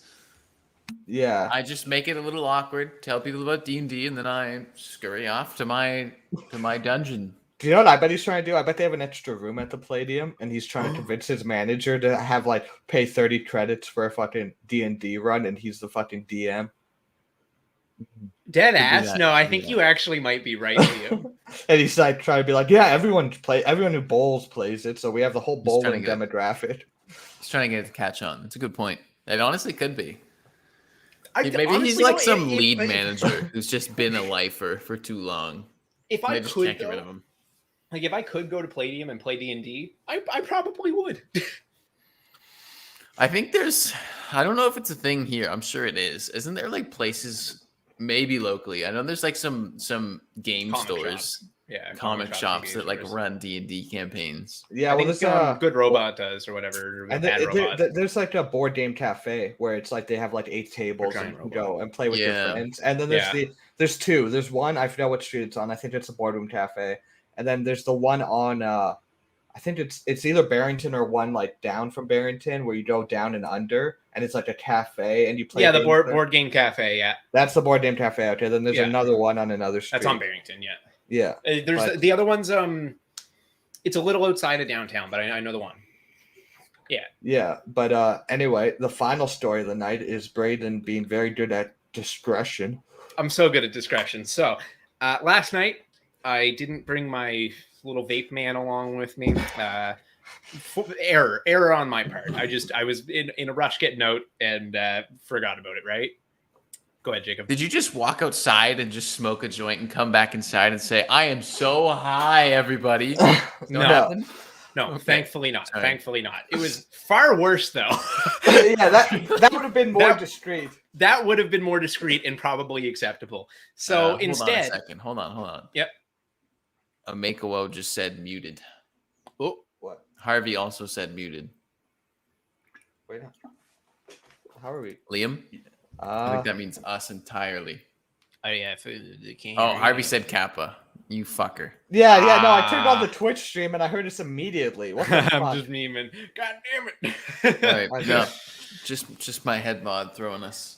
Yeah. I just make it a little awkward, tell people about D&D, and then I scurry off to my dungeon. Do you know what I bet he's trying to do? I bet they have an extra room at the Palladium, and he's trying to convince his manager to have like pay 30 credits for a fucking D&D run, and he's the fucking DM. Dead ass? No, I think you actually might be right, Leo. And he's like trying to be like, yeah, everyone who bowls plays it, so we have the whole bowling demographic. He's trying to get it to catch on. It's a good point. It honestly could be. Maybe honestly, he's like some lead manager who's just been a lifer for too long. If I just could, can't get rid of him. Like, if I could go to Palladium and play D&D, I probably would. I think I don't know if it's a thing here. I'm sure it is. Isn't there like places, maybe locally? I know there's like some game stores, comic shops that like run D&D campaigns. Yeah, well, this Good Robot does or whatever. And there's like a board game cafe where it's like they have like 8 tables and you can go and play with your friends. And then there's two. There's one, I forget what street it's on. I think it's a boardroom cafe. And then there's the one on I think it's either Barrington or one like down from Barrington where you go down and under and it's like a cafe and you play. Yeah, the board game cafe. Yeah, that's the board game cafe out there. Then there's another one on another street. That's on Barrington. Yeah. Yeah. There's the other one's it's a little outside of downtown, but I know the one. Yeah. Yeah, but anyway, the final story of the night is Braden being very good at discretion. I'm so good at discretion. So last night I didn't bring my little vape man along with me. Error on my part. I was in a rush getting out and forgot about it. Right. Go ahead, Jacob. Did you just walk outside and just smoke a joint and come back inside and say, "I am so high, everybody"? No, okay. Thankfully not. Sorry. Thankfully not. It was far worse though. Yeah, that would have been more discreet. That would have been more discreet and probably acceptable. So instead, hold on. Yep. Makeowo just said muted. Oh, what? Harvey also said muted. Wait, how are we? Liam? I think that means us entirely. Oh, yeah. Harvey said Kappa. You fucker. Yeah, no, I turned on the Twitch stream and I heard this immediately. What the fuck? I'm just memeing. God damn it. All right, no, just my head mod throwing us.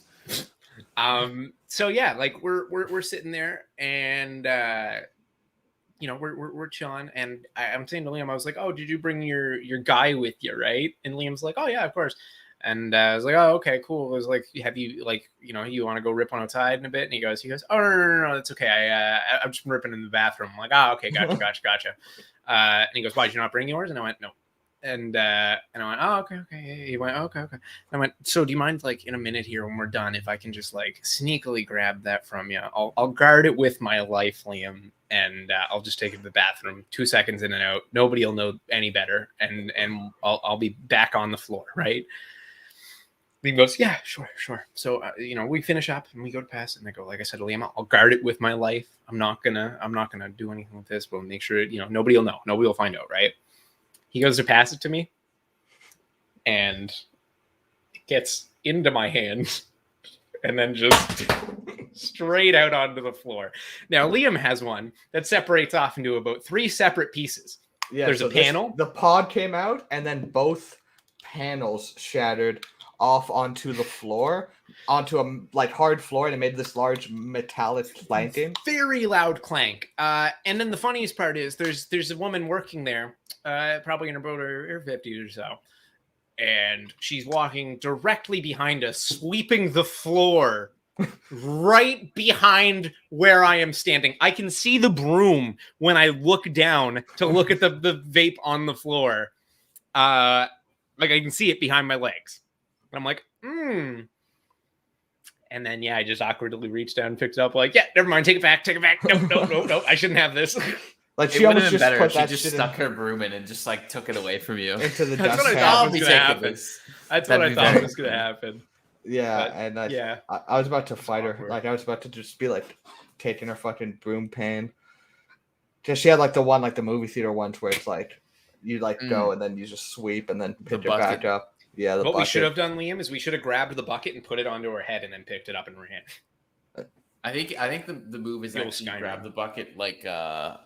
So yeah, like we're sitting there and we're chilling and I'm saying to Liam, I was like, oh, did you bring your guy with you, right? And Liam's like, oh yeah, of course. And I was like, oh, okay, cool. I was like, have you you want to go rip one outside in a bit? And he goes, oh, no, that's okay. I'm just ripping in the bathroom. I'm like, oh, okay, gotcha. And he goes, why did you not bring yours? And I went, no. And I went, oh, okay. He went, okay. And I went, so do you mind like in a minute here when we're done, if I can just like sneakily grab that from you? I'll guard it with my life, Liam. And I'll just take it to the bathroom, 2 seconds in and out. Nobody will know any better. And I'll be back on the floor, right? Liam goes, yeah, sure. So, we finish up and we go to pass it. And I go, like I said, Liam, I'll guard it with my life. I'm not gonna do anything with this, but make sure, nobody will know. Nobody will find out, right? He goes to pass it to me and it gets into my hand and then just straight out onto the floor. Now, Liam has one that separates off into about 3 separate pieces. Yeah, there's a panel. The pod came out and then both panels shattered off onto the floor, onto a like hard floor, and it made this large metallic clanking. Very loud clank. And then the funniest part is there's a woman working there, probably in about her 50s or so. and she's walking directly behind us, sweeping the floor right behind where I am standing. I can see the broom when I look down to look at the vape on the floor. Like I can see it behind my legs. And I'm like, And then, I just awkwardly reached down and picked it up. Like, never mind. Take it back. Nope. I shouldn't have this. Like, she almost just put she that just shit stuck her broom in and just like took it away from you into the That's dust what I pan. thought was going to happen. That's what I thought was going to happen. Yeah, But, and yeah. I was about to fight her. Awkward. Like, I was about to just be like taking her fucking broom pan. Because she had like the one, like the movie theater ones where it's like you like go and then you just sweep and then pick it back up. Yeah, what we should have done, Liam, is we should have grabbed the bucket and put it onto her head and then picked it up and ran. I think the move is actually grab the bucket like a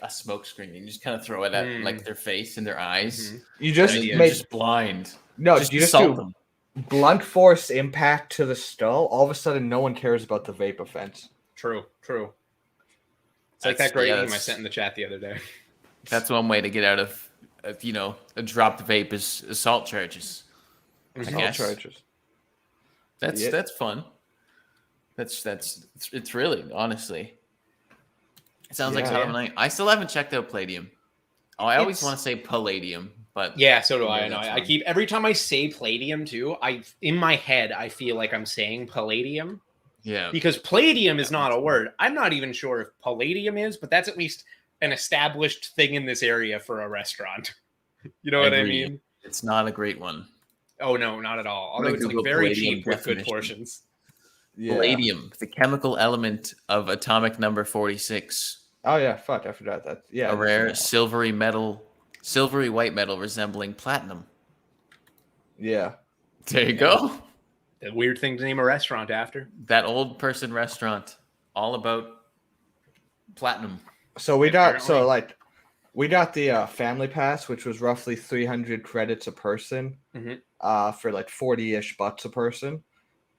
smoke screen. You just kind of throw it at like their face and their eyes. You just just blind. No, just you just assault do them. Blunt force impact to the skull. All of a sudden, no one cares about the vape offense. True. It's like that great meme I sent in the chat the other day. That's one way to get out of a dropped vape is assault charges. Assault charges. That's fun. It's really, honestly. It sounds like a night. I still haven't checked out Palladium. I always want to say Palladium, but so do I. I know. I keep every time I say Palladium too. In my head I feel like I'm saying Palladium. Yeah. Because Palladium is not a word. I'm not even sure if Palladium is, but that's at least an established thing in this area for a restaurant. You know what I mean? It's not a great one. Oh no, not at all. Although it's like very cheap with good portions. Yeah. Palladium, the chemical element of atomic number 46. Oh yeah, fuck, I forgot that. Yeah, a rare silvery white metal resembling platinum. Yeah. There you go. The weird thing to name a restaurant after. That old person restaurant, all about platinum. So we got the family pass, which was roughly 300 credits a person, for like 40-ish bucks a person.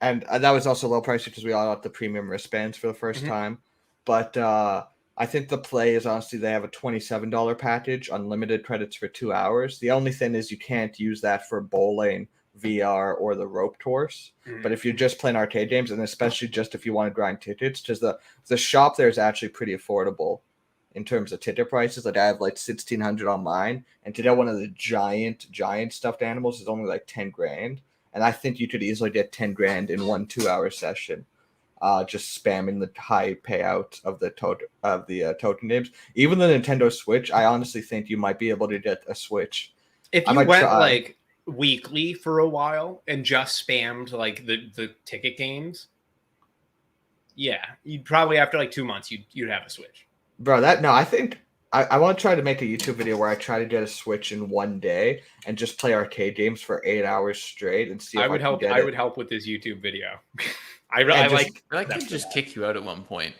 And that was also low price because we all got the premium wristbands for the first time. But I think the play is honestly, they have a $27 package, unlimited credits for 2 hours. The only thing is you can't use that for bowling, VR, or the rope course. But if you're just playing arcade games, and especially just if you want to grind tickets, because the shop there is actually pretty affordable in terms of ticket prices. Like I have like $1,600 on mine, and to get one of the giant stuffed animals is only like $10,000. And I think you could easily get $10,000 in 1 2-hour session, just spamming the high payout of the token games. Even the Nintendo Switch, I honestly think you might be able to get a Switch. If you went like weekly for a while and just spammed like the ticket games, you'd probably after like 2 months you'd have a Switch. Bro, I think I want to try to make a YouTube video where I try to get a Switch in 1 day and just play arcade games for 8 hours straight and see if I would help. I would help with this YouTube video. I could just kick you out at one point.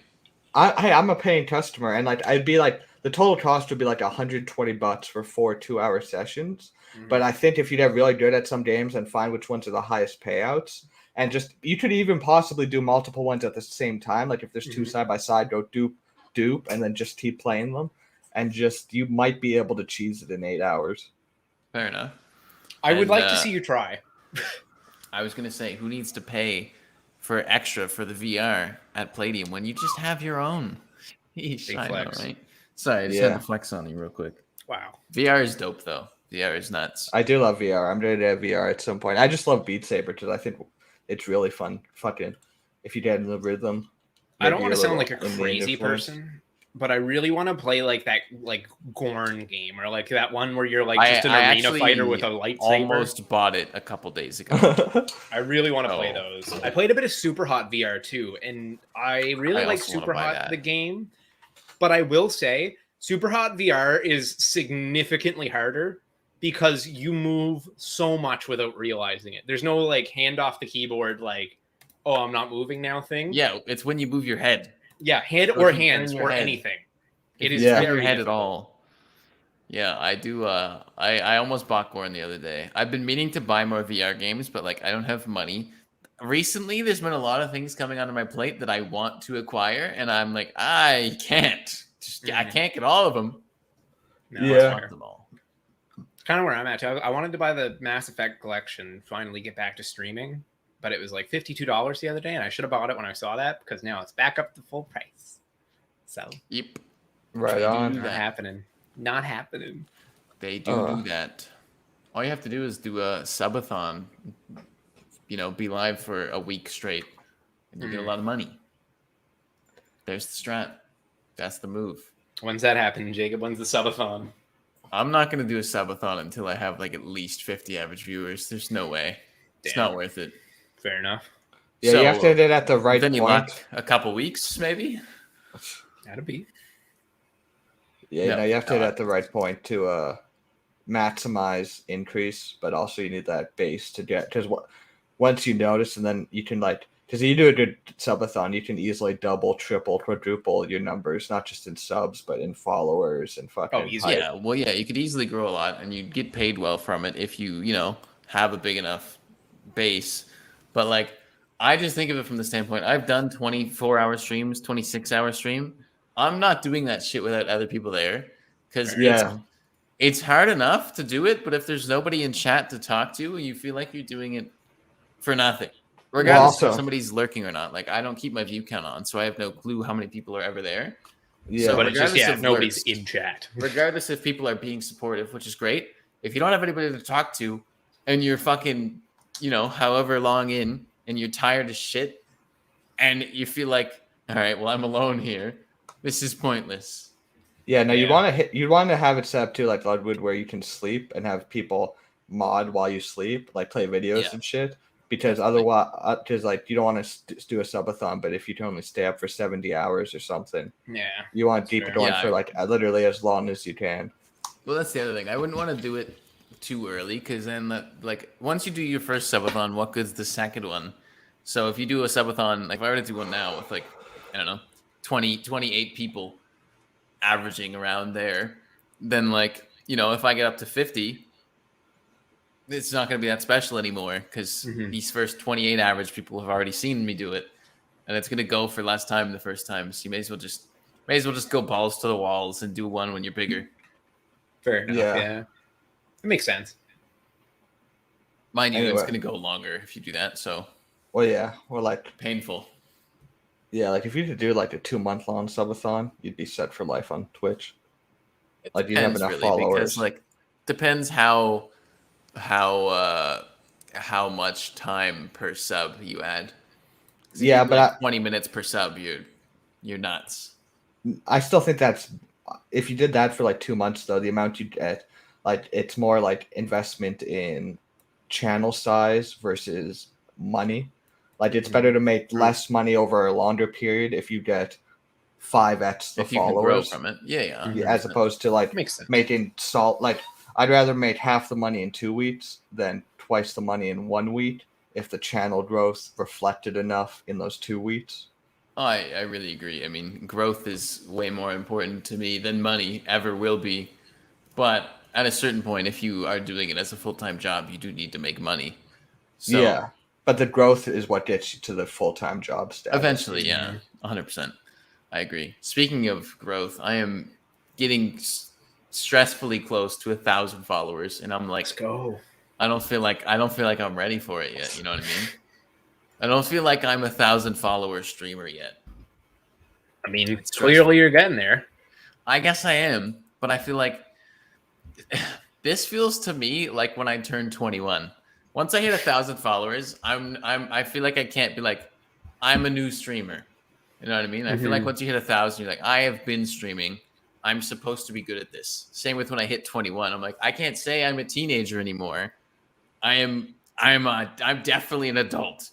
I'm a paying customer, and like I'd be like the total cost would be like $120 for 4 2-hour sessions. But I think if you get really good at some games and find which ones are the highest payouts, and just you could even possibly do multiple ones at the same time. Like if there's 2 side by side, go dupe, and then just keep playing them. And just you might be able to cheese it in 8 hours. Fair enough. I would like to see you try. I was gonna say, who needs to pay for extra for the VR at Palladium when you just have your own? Big flex. Right? Sorry, I just had to flex on you real quick. Wow. VR is dope though. VR is nuts. I do love VR. I'm ready to have VR at some point. I just love Beat Saber because I think it's really fun. Fucking if you get in the rhythm. I don't want to sound like a crazy person, but I really want to play like that like Gorn game or like that one where you're like just an arena fighter with a lightsaber. Almost bought it a couple days ago. I really want to play those. I played a bit of Super Hot VR too, and I really like Super Hot the game. But I will say Super Hot VR is significantly harder because you move so much without realizing it. There's no like hand off the keyboard like, oh, I'm not moving now thing. Yeah, it's when you move your head. Yeah, head or hands or anything. It is very your head at all. Yeah, I do. I almost bought Gorn the other day. I've been meaning to buy more VR games, but like I don't have money. Recently, there's been a lot of things coming onto my plate that I want to acquire, and I'm like, I can't. I can't get all of them. No, I want them all. kind of where I'm at. I wanted to buy the Mass Effect collection, finally get back to streaming, but it was like $52 the other day, and I should have bought it when I saw that because now it's back up to full price. So, yep, Right on. not happening. Not happening. They do that. All you have to do is do a subathon. Be live for a week straight, and you get a lot of money. There's the strat. That's the move. When's that happening, Jacob? When's the subathon? I'm not going to do a subathon until I have like at least 50 average viewers. There's no way. It's not worth it. Fair enough. Yeah, you have to hit it at the right point. A couple weeks, maybe. That'd be. Yeah, you have to hit it at the right point to maximize increase, but also you need that base to get, because once you notice, and then you can because you do a good subathon, you can easily double, triple, quadruple your numbers, not just in subs, but in followers and fucking. Oh, easy. Yeah, well, yeah, you could easily grow a lot, and you'd get paid well from it if you, have a big enough base. But I just think of it from the standpoint, I've done 24-hour streams, 26-hour stream. I'm not doing that shit without other people there, because it's hard enough to do it, but if there's nobody in chat to talk to, you feel like you're doing it for nothing. Regardless if somebody's lurking or not. I don't keep my view count on, so I have no clue how many people are ever there. Yeah, so, but it's just, nobody's in chat. Regardless if people are being supportive, which is great. If you don't have anybody to talk to, and you're fucking, however long in, and you're tired as shit, and you feel like, all right, well, I'm alone here. This is pointless. Yeah, no, you want to have it set up too, like Ludwood, where you can sleep and have people mod while you sleep, play videos and shit. Because otherwise, you don't want to do a subathon, but if you can only stay up for 70 hours or something, you want to keep it going for literally as long as you can. Well, that's the other thing. I wouldn't want to do it too early, because then once you do your first subathon, what good's the second one? So if you do a subathon, if I were to do one now with I don't know, 28 people averaging around there, then if I get up to 50. It's not going to be that special anymore, because these first 28 average people have already seen me do it, and it's going to go for less time the first time. So you may as well just go balls to the walls and do one when you're bigger. Fair enough. Yeah. It makes sense. Mind you, it's going to go longer if you do that. So. Well, yeah, or painful. Yeah, if you could do a 2-month-long subathon, you'd be set for life on Twitch. You have enough followers. Because depends how much time per sub you add. Yeah, but 20 minutes per sub, you're nuts. I still think that's, if you did that for 2 months though, the amount you get, it's more investment in channel size versus money. It's better to make less money over a longer period if you get 5x the if you followers can grow from it. Yeah. As opposed to making I'd rather make half the money in 2 weeks than twice the money in 1 week if the channel growth reflected enough in those 2 weeks. I really agree. I mean, growth is way more important to me than money ever will be. But at a certain point, if you are doing it as a full-time job, you do need to make money. So, yeah, but the growth is what gets you to the full-time job status. Eventually, yeah, 100%. I agree. Speaking of growth, I am getting stressfully close to 1,000 followers, and I'm let's go. I don't feel like I'm ready for it yet. You know what I mean? I don't feel like I'm 1,000 follower streamer yet. I mean, clearly you're getting there. I guess I am, but I feel like this feels to me like when I turned 21. Once I hit 1,000 followers, I feel like I can't be I'm a new streamer. You know what I mean? I feel like once you hit 1,000, you're I have been streaming. I'm supposed to be good at this. Same with when I hit 21. I'm I can't say I'm a teenager anymore. I'm definitely an adult,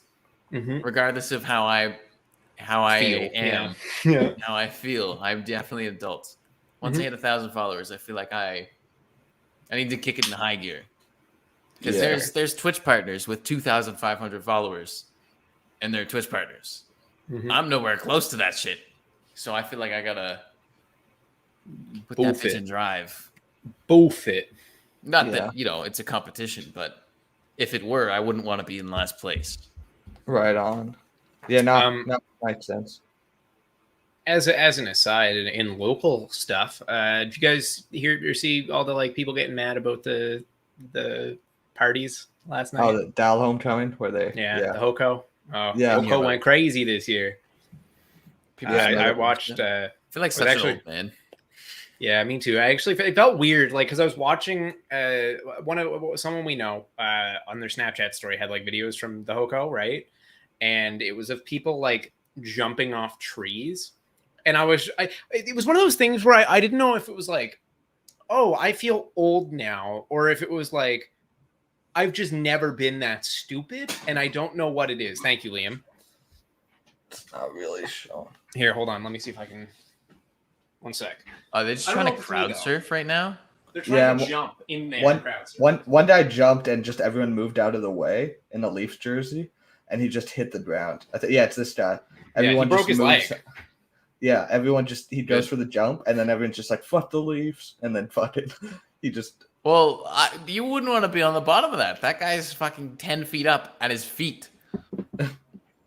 regardless of how I am, how I feel. I'm definitely an adult. Once I hit 1,000 followers, I feel like I need to kick it in high gear, because there's Twitch partners with 2,500 followers, and they're Twitch partners. I'm nowhere close to that shit, so I feel like I gotta put that bitch in drive. Both it. Not that it's a competition, but if it were, I wouldn't want to be in last place. Right on. Yeah, no, makes sense. As an aside, in local stuff, did you guys hear or see all the like people getting mad about the parties last night? Oh, the Dal homecoming where they the Hoko. Oh, Yeah. Hoko went crazy this year. I watched. I feel like such an old man. Yeah, me too. It felt weird, like because I was watching someone we know on their Snapchat story had like videos from the Hoko, right? And it was of people like jumping off trees. And it was one of those things where I didn't know if it was like, oh, I feel old now, or if it was like, I've just never been that stupid, and I don't know what it is. Thank you, Liam. It's not really showing. Here, hold on. Let me see if I can. One sec. Are they just trying to crowd surf right now? They're trying to jump in there. One guy jumped and just everyone moved out of the way in a Leafs jersey, and he just hit the ground. It's this guy. Everyone he broke his leg. Yeah, everyone he goes for the jump, and then everyone's just like, fuck the Leafs, and then fucking, he just... Well, you wouldn't want to be on the bottom of that. That guy's fucking 10 feet up at his feet.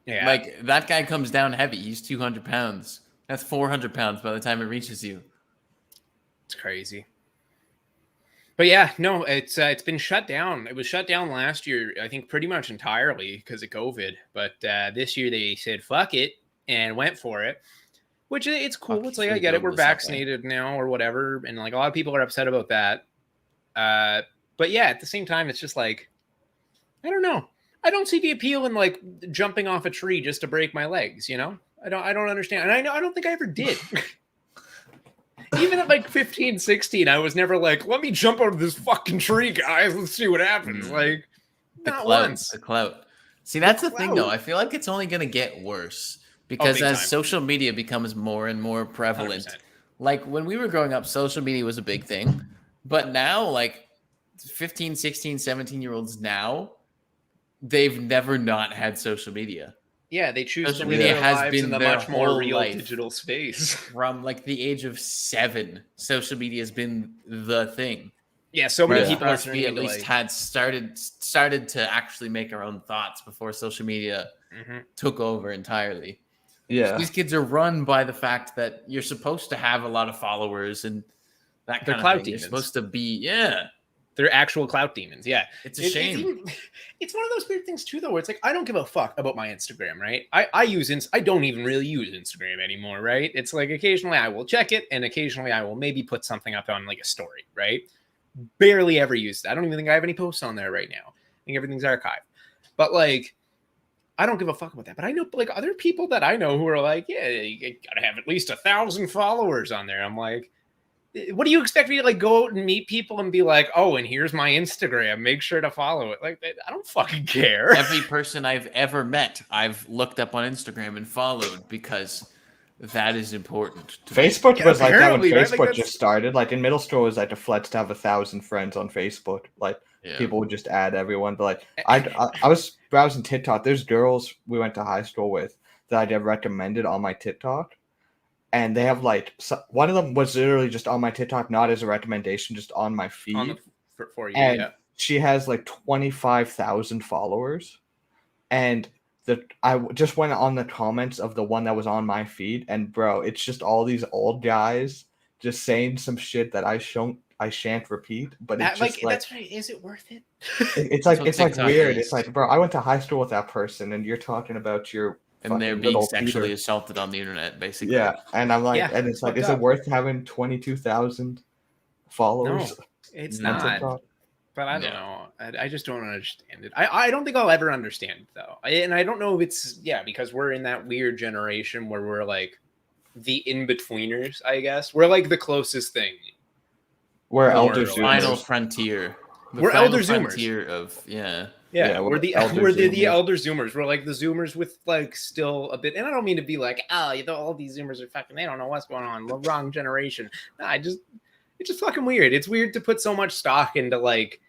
Yeah. Like, that guy comes down heavy. He's 200 pounds. That's 400 pounds by the time it reaches you. It's crazy. But yeah, no, it's been shut down. It was shut down last year, I think pretty much entirely because of COVID. But this year they said, fuck it, and went for it. Which it's cool. It's like, I get it. We're vaccinated now or whatever. And like a lot of people are upset about that. But yeah, at the same time, it's just like, I don't know. I don't see the appeal in like jumping off a tree just to break my legs, you know? I don't understand. And I don't think I ever did. Even at like 15, 16, I was never like, let me jump out of this fucking tree, guys. Let's see what happens. Like, not once. The clout. See, that's the thing, though. I feel like it's only going to get worse. Because as social media becomes more and more prevalent, 100%. like when we were growing up, social media was a big thing. But now, like 15, 16, 17-year-olds now, they've never not had social media. Yeah, they choose social to media live their lives in the much more real digital space. From like the age of 7, social media has been the thing. Yeah, so many people we at least had started to actually make our own thoughts before social media took over entirely. Yeah, so these kids are run by the fact that you're supposed to have a lot of followers and that kind of thing. Demons. You're supposed to be, they're actual clout demons. Yeah, it's a shame. It's one of those weird things too, though, where it's like I don't give a fuck about my Instagram, right? I don't even really use Instagram anymore, right? It's like occasionally I will check it, and occasionally I will maybe put something up on like a story, right? Barely ever used it. I don't even think I have any posts on there right now. I think everything's archived, but like. I don't give a fuck about that, but I know like other people that I know who are like, yeah, you gotta have at least 1,000 followers on there. I'm like, what do you expect me to like go out and meet people and be like, oh, and here's my Instagram, make sure to follow it. Like, I don't fucking care. Every person I've ever met, I've looked up on Instagram and followed because that is important. Facebook was like that when Facebook just started. Like in middle school, it was like a flex to have 1,000 friends on Facebook. Like people would just add everyone. But like I was browsing TikTok. There's girls we went to high school with that I get recommended on my TikTok, and they have like one of them was literally just on my TikTok, not as a recommendation, just on my feed for you. And she has like 25,000 followers, and I just went on the comments of the one that was on my feed, and bro, it's just all these old guys just saying some shit that I shan't repeat, but it's just like that's right. Is it worth it? It's like weird. It's like, bro, I went to high school with that person, and you're talking about your and they're being sexually assaulted on the internet, basically. Yeah, and I'm like, and it's like, is it worth having 22,000 followers? No, it's not. But I don't know. I just don't understand it. I don't think I'll ever understand it, though. And I don't know if it's, because we're in that weird generation where we're like the in-betweeners, I guess. We're like the closest thing. We're elder zoomers. Final frontier. We're elder zoomers. We're the elder zoomers. We're like the zoomers with like still a bit. And I don't mean to be like, all these zoomers are fucking, they don't know what's going on. The wrong generation. No, it's just fucking weird. It's weird to put so much stock into like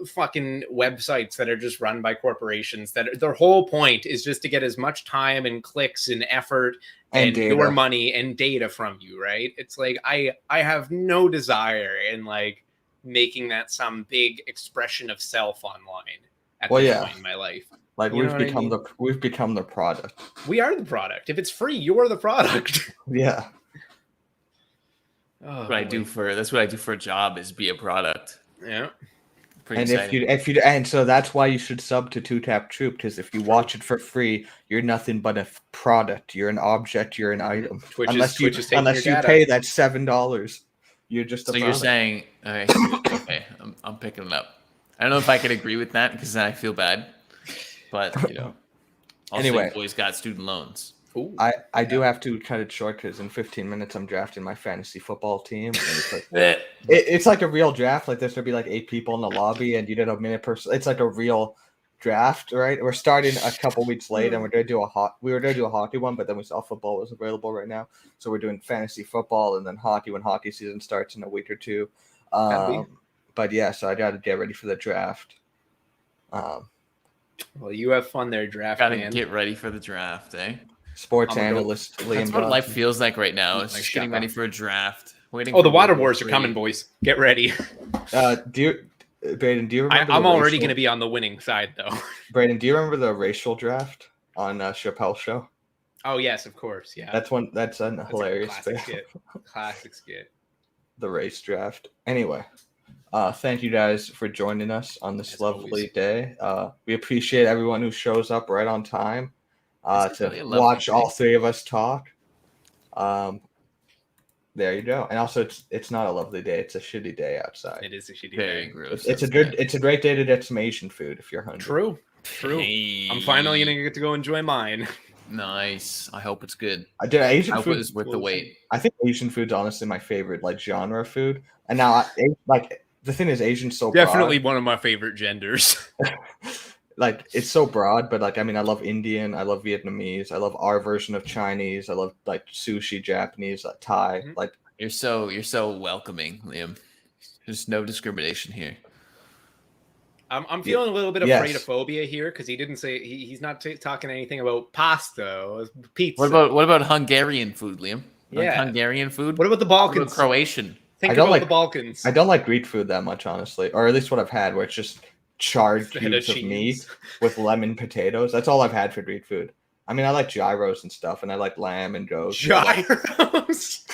fucking websites that are just run by corporations that their whole point is just to get as much time and clicks and effort and your money and data from you, right? It's like I have no desire in like making that some big expression of self online at this point in my life. Like You know we've become the product. We are the product. If it's free, you're the product. Yeah. Oh, That's what I do for a job, is be a product. Yeah. Pretty And exciting. and so that's why you should sub to Two Tap Troop, because if you watch it for free, you're nothing but a product. You're an object. You're an item. Twitch unless is taking unless your you data. pay that $7, you're just a So product. you're saying, okay, sweet. Okay, I'm picking it up. I don't know if I could agree with that, because then I feel bad. But also Anyway. you boys got student loans. Ooh. I do have to cut it short because in 15 minutes I'm drafting my fantasy football team. And it's like it's like a real draft. Like there's gonna be like 8 people in the lobby, and you did a minute per. It's like a real draft, right? We're starting a couple weeks late, and we were gonna do a hockey one, but then we saw football was available right now, so we're doing fantasy football and then hockey when hockey season starts in a week or two. But yeah, so I got to get ready for the draft. Well, you have fun there, draft Gotta man. get ready for the draft, eh? Sports analyst Liam. That's what life feels like right now. It's just getting ready for a draft. Waiting. The water wars are coming, boys. Get ready. Braden, do you remember? I'm already going to be on the winning side, though. Braden, do you remember the racial draft on Chappelle's show? Oh yes, of course. Yeah, that's a hilarious classic skit. Classic skit. The race draft. Anyway, thank you guys for joining us on this lovely day. We appreciate everyone who shows up right on time to really watch all 3 of us talk. There you go. And also, it's not a lovely day; it's a shitty day outside. It is a shitty Very day. Gross. It's a great day to get some Asian food if you're hungry. True. Hey. I'm finally gonna get to go enjoy mine. Nice. I hope it's good. Asian food is worth the wait. I think Asian food's honestly my favorite genre of food. And now, the thing is, Asian's so definitely broad. one of my favorite genders. Like it's so broad, but I love Indian, I love Vietnamese, I love our version of Chinese, I love like sushi, Japanese, Thai. Mm-hmm. Like you're so welcoming, Liam. There's no discrimination here. I'm feeling a little bit of fraidophobia here because he didn't say he's not talking anything about pasta or pizza. What about Hungarian food, Liam? Yeah, Hungarian food. What about the Balkans? What about Croatian. Think about the Balkans. I don't like Greek food that much, honestly, or at least what I've had, where it's just charred cubes of meat with lemon potatoes. That's all I've had for Greek food. I mean, I like gyros and stuff, and I like lamb and goat. Gyros.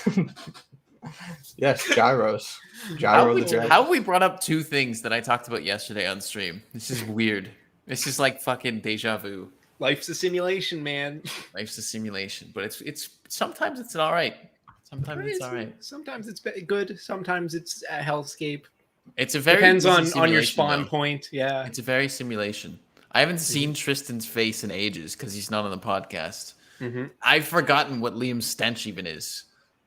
Yes, gyros. How have we brought up 2 things that I talked about yesterday on stream? This is weird. This is like fucking deja vu. Life's a simulation, man. Life's a simulation, but it's sometimes it's all right. Sometimes it's all right. Sometimes it's good. Sometimes it's a hellscape. It's a very depends on your spawn point. Yeah, it's a very simulation. I haven't seen Tristan's face in ages because he's not on the podcast. Mm-hmm. I've forgotten what Liam's stench even is.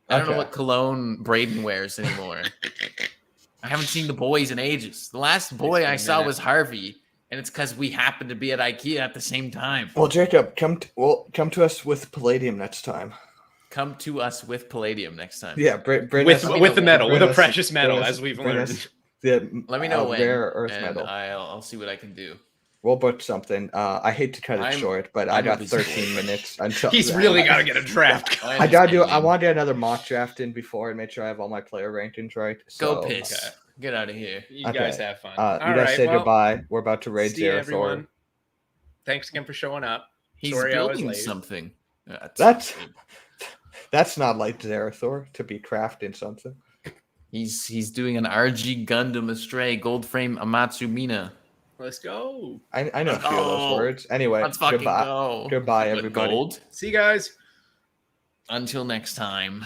I don't know what cologne Braden wears anymore. I haven't seen the boys in ages. The last boy I saw was Harvey, and it's because we happened to be at IKEA at the same time. Well, Jacob, come to us with palladium next time. Come to us with palladium next time. Yeah, with the metal, with a precious metal, as we've learned. Let me know when. Rare earth and metal. I'll see what I can do. We'll book something. I hate to cut it short, but I got 13 minutes until he's really got to get a draft. I want to get another mock draft in before and make sure I have all my player rankings right. So, go piss. Okay. Get out of here. You guys have fun. You guys say goodbye. We're about to raid Zerathor. Thanks again for showing up. He's building something. That's not like Zerathor to be crafting something. He's doing an RG Gundam Astray Gold Frame Amatsu Mina. Let's go. I know a few of those words. Anyway, let's fucking go. Goodbye, everybody. Gold. See you guys. Until next time.